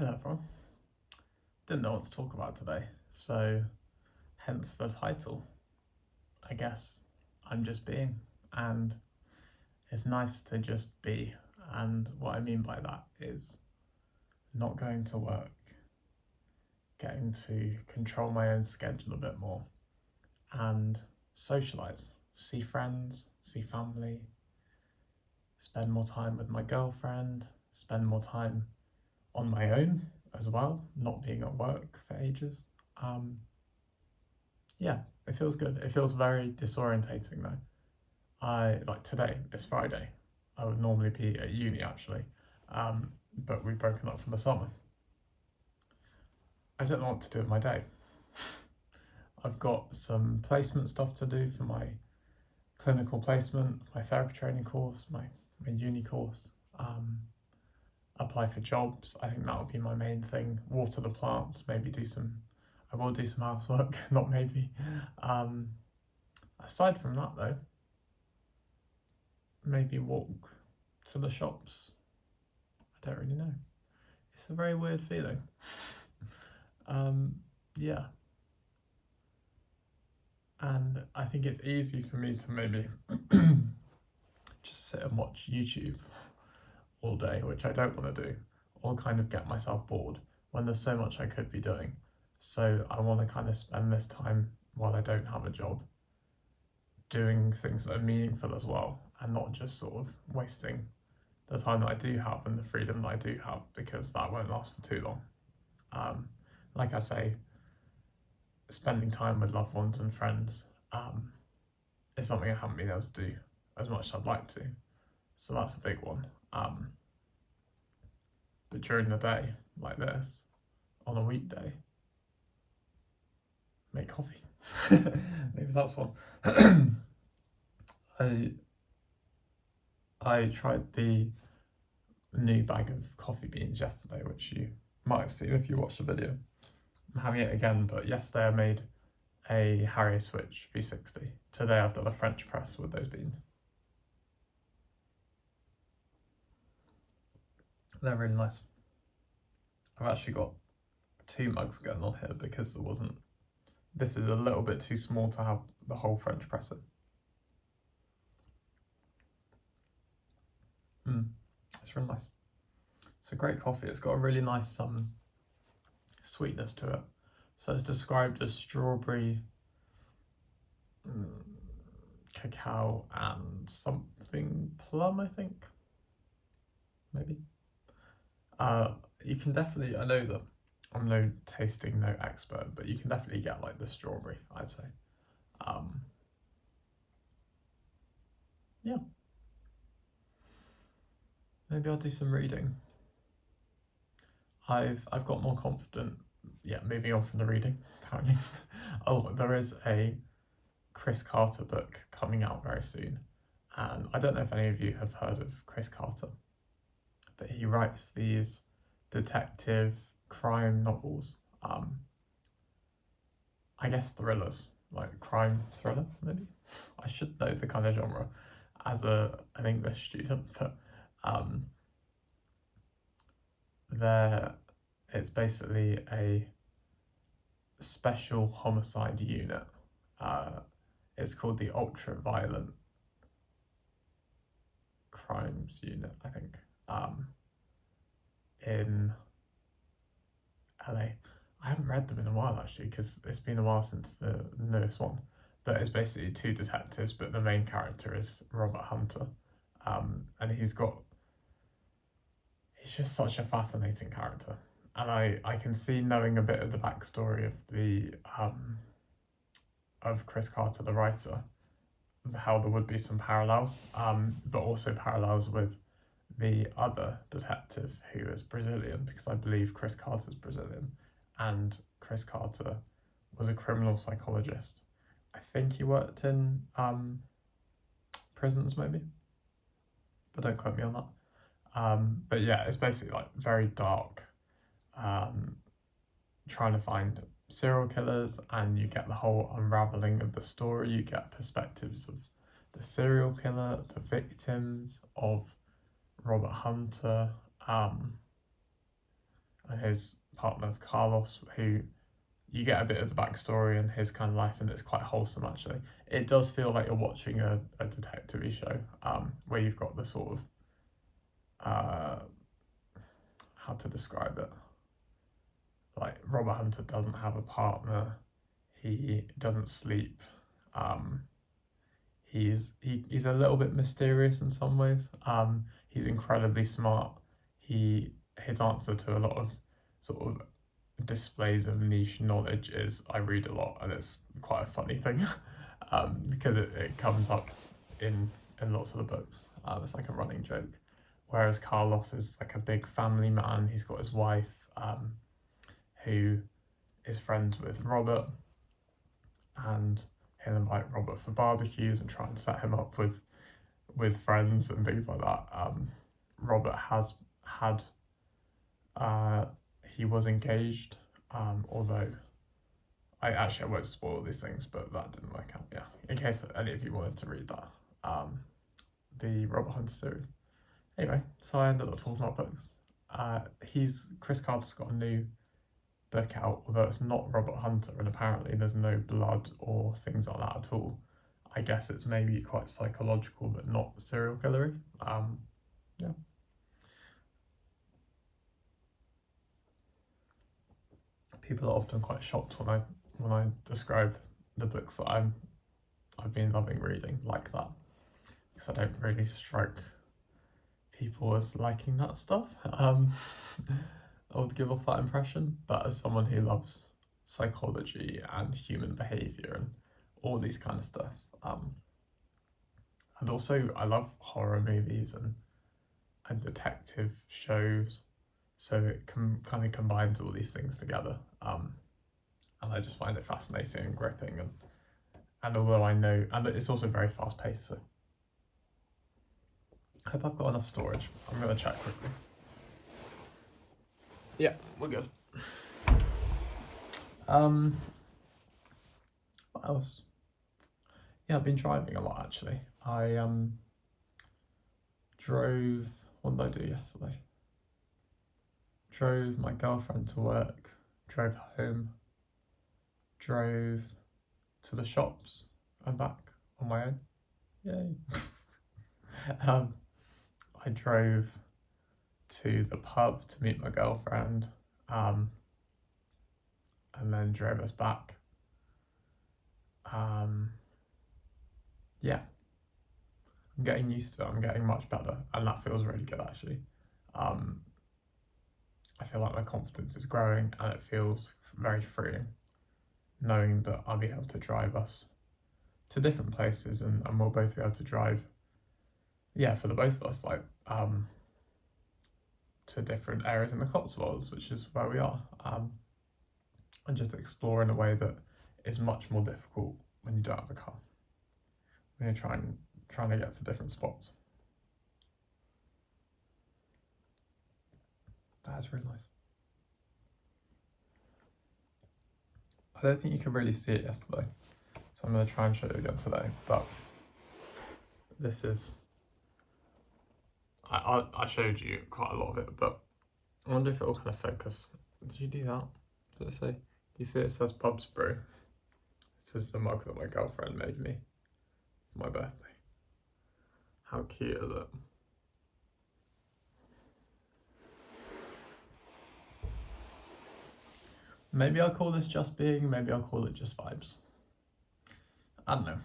Hello everyone. Didn't know what to talk about today, so hence the title. I guess I'm just being, and it's nice to just be. And what I mean by that is not going to work, getting to control my own schedule a bit more, and socialise, see friends, see family, spend more time with my girlfriend, spend more time on my own as well, not being at work for ages. Yeah, it feels good. It feels very disorientating though. Like today, it's Friday. I would normally be at uni actually, but we've broken up for the summer. I don't know what to do with my day. I've got some placement stuff to do for my clinical placement, my therapy training course, my uni course. Apply for jobs. I think that will be my main thing. Water the plants, maybe I will do some housework, not maybe. Aside from that though, maybe walk to the shops. I don't really know. It's a very weird feeling. Yeah. And I think it's easy for me to maybe just sit and watch YouTube all day, which I don't want to do, or kind of get myself bored when there's so much I could be doing. So I want to kind of spend this time while I don't have a job doing things that are meaningful as well, and not just sort of wasting the time that I do have and the freedom that I do have, because that won't last for too long. Like I say, spending time with loved ones and friends is something I haven't been able to do as much as I'd like to. So that's a big one. But during the day, like this, on a weekday, make coffee. Maybe that's one. I tried the new bag of coffee beans yesterday, which you might have seen if you watched the video. I'm having it again, but yesterday I made a Harrier Switch V60. Today I've done a French press with those beans. They're really nice. I've actually got 2 mugs going on here because this is a little bit too small to have the whole French press in. It's really nice. It's a great coffee. It's got a really nice sweetness to it. So it's described as strawberry, cacao and something plum, I think. Maybe. You can definitely, I know that I'm no tasting note expert, but you can definitely get like the strawberry, I'd say. Yeah. Maybe I'll do some reading. I've got more confident. Yeah, moving on from the reading, apparently. Oh, there is a Chris Carter book coming out very soon. And I don't know if any of you have heard of Chris Carter, but he writes these detective crime novels. I guess thrillers, like crime thriller, maybe. I should know the kind of genre as an English student, but it's basically a special homicide unit. It's called the Ultra Violent Crimes Unit, I think, in LA. I haven't read them in a while actually, because it's been a while since the newest one. But it's basically 2 detectives, but the main character is Robert Hunter, and he's just such a fascinating character. And I can see, knowing a bit of the backstory of Chris Carter, the writer, how there would be some parallels, but also parallels with the other detective who is Brazilian, because I believe Chris Carter's Brazilian, and Chris Carter was a criminal psychologist. I think he worked in prisons maybe, but don't quote me on that. But yeah, it's basically like very dark, trying to find serial killers, and you get the whole unraveling of the story. You get perspectives of the serial killer, the victims, of Robert Hunter, and his partner Carlos, who you get a bit of the backstory and his kind of life, and it's quite wholesome actually. It does feel like you're watching a detective-y show, where you've got the sort of how to describe it. Like Robert Hunter doesn't have a partner, he doesn't sleep. He's a little bit mysterious in some ways. He's incredibly smart. His answer to a lot of sort of displays of niche knowledge is I read a lot, and it's quite a funny thing because it comes up in lots of the books. It's like a running joke. Whereas Carlos is like a big family man. He's got his wife who is friends with Robert, and he'll invite Robert for barbecues and try and set him up with friends and things like that. Robert has had he was engaged, although I won't spoil these things, but that didn't work out. Yeah, in case any of you wanted to read that, the Robert Hunter series. Anyway, so I ended up talking about books. Chris Carter's got a new book out, although it's not Robert Hunter, and apparently there's no blood or things like that at all. I guess it's maybe quite psychological, but not serial killery. Yeah. People are often quite shocked when I describe the books that I've been loving reading like that, because I don't really strike people as liking that stuff. I would give off that impression, but as someone who loves psychology and human behavior and all these kind of stuff, and also I love horror movies and detective shows, so it kind of combines all these things together, and I just find it fascinating and gripping, and although I know, and it's also very fast paced, so I hope I've got enough storage. I'm going to check quickly. Yeah, we're good. What else? Yeah, I've been driving a lot actually. I drove, what did I do yesterday? Drove my girlfriend to work, drove home, drove to the shops and back on my own. Yay. I drove to the pub to meet my girlfriend, and then drove us back. Yeah, I'm getting used to it. I'm getting much better, and that feels really good actually. I feel like my confidence is growing, and it feels very freeing knowing that I'll be able to drive us to different places, and we'll both be able to drive, yeah, for the both of us, like to different areas in the Cotswolds, which is where we are, and just explore in a way that is much more difficult when you don't have a car, when you're trying to get to different spots. That's really nice. I don't think you could really see it yesterday, so I'm going to try and show you again today, but this is, I showed you quite a lot of it, but I wonder if it will kind of focus. Did you do that? Does it say? You see it says Pubs Brew. This is the mug that my girlfriend made me for my birthday. How cute is it? Maybe I'll call this Just Being, maybe I'll call it Just Vibes. I don't know.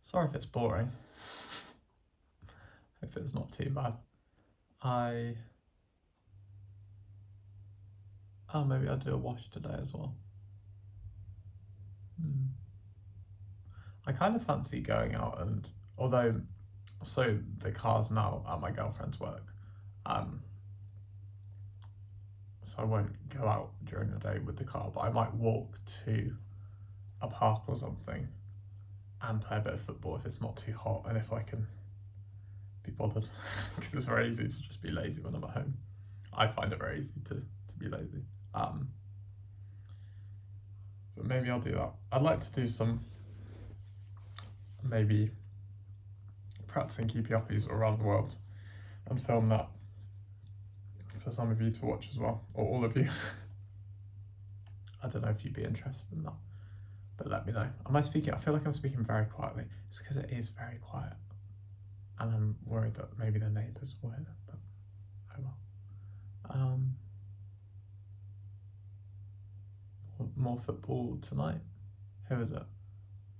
Sorry if it's boring. If it's not too bad. Maybe I'll do a wash today as well. I kind of fancy going out, and although, so the car's now at my girlfriend's work, so I won't go out during the day with the car, but I might walk to a park or something and play a bit of football if it's not too hot, and if I can be bothered, because it's very easy to just be lazy when I'm at home. I find it very easy to be lazy. But maybe I'll do that. I'd like to do some, maybe practicing keepy uppies around the world and film that for some of you to watch as well, or all of you. I don't know if you'd be interested in that, but let me know. Am I speaking? I feel like I'm speaking very quietly. It's because it is very quiet, and I'm worried that maybe the neighbours will hear it, but oh well. More football tonight. Who is it?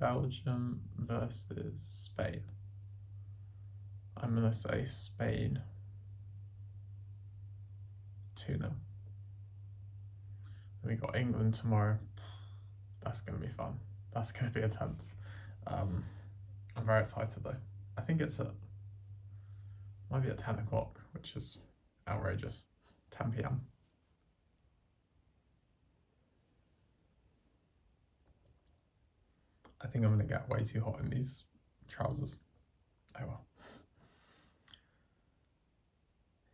Belgium versus Spain. I'm gonna say Spain 2-0. Then we got England tomorrow. That's gonna be fun. That's gonna be intense. I'm very excited though. I think might be at 10 o'clock, which is outrageous. 10 p.m. I think I'm gonna get way too hot in these trousers. Oh well.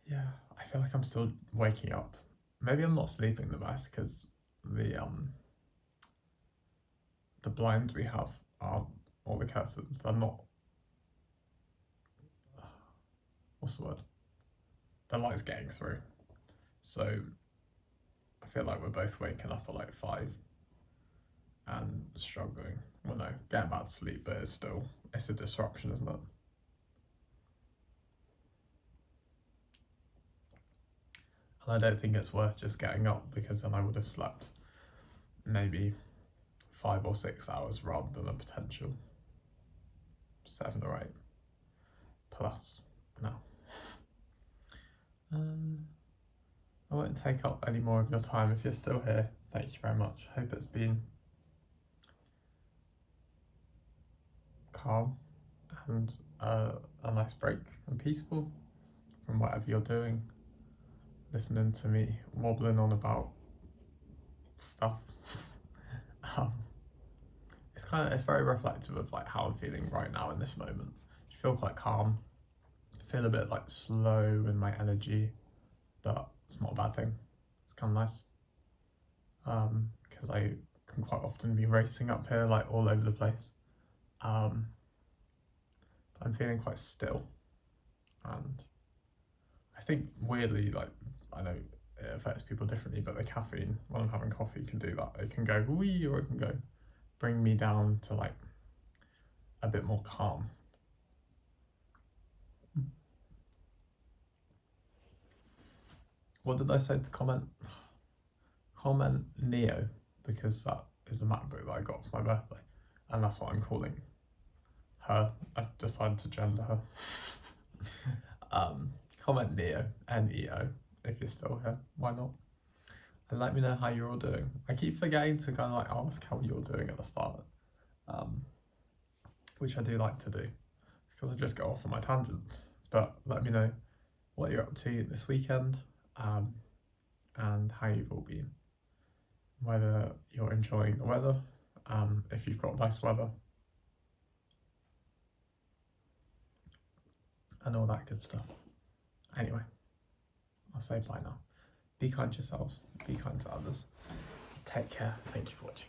Yeah, I feel like I'm still waking up. Maybe I'm not sleeping the best because the blinds we have are all the curtains. They're not. What's the word? The light's getting through. So I feel like we're both waking up at like 5 and struggling. Well, no, getting back to sleep, but it's a disruption, isn't it? And I don't think it's worth just getting up, because then I would have slept maybe 5 or 6 hours rather than a potential 7 or 8 plus now. I won't take up any more of your time. If you're still here, thank you very much. Hope it's been calm and a nice break and peaceful from whatever you're doing, listening to me wobbling on about stuff. It's very reflective of like how I'm feeling right now in this moment. I feel quite calm, feel a bit like slow in my energy, but it's not a bad thing. It's kind of nice, because I can quite often be racing up here like all over the place. I'm feeling quite still, and I think weirdly, like, I know it affects people differently, but the caffeine, when I'm having coffee, can do that. It can go wee, or it can go bring me down to like a bit more calm. What did I say to comment? Comment Neo, because that is a MacBook that I got for my birthday, and that's what I'm calling her. I've decided to gender her. Comment Neo, Neo, if you're still here. Why not? And let me know how you're all doing. I keep forgetting to kind of like ask how you're doing at the start, which I do like to do, because I just go off on my tangents. But let me know what you're up to this weekend, and how you've all been. Whether you're enjoying the weather, if you've got nice weather, and all that good stuff. Anyway, I'll say bye now. Be kind to yourselves, be kind to others. Take care. Thank you for watching.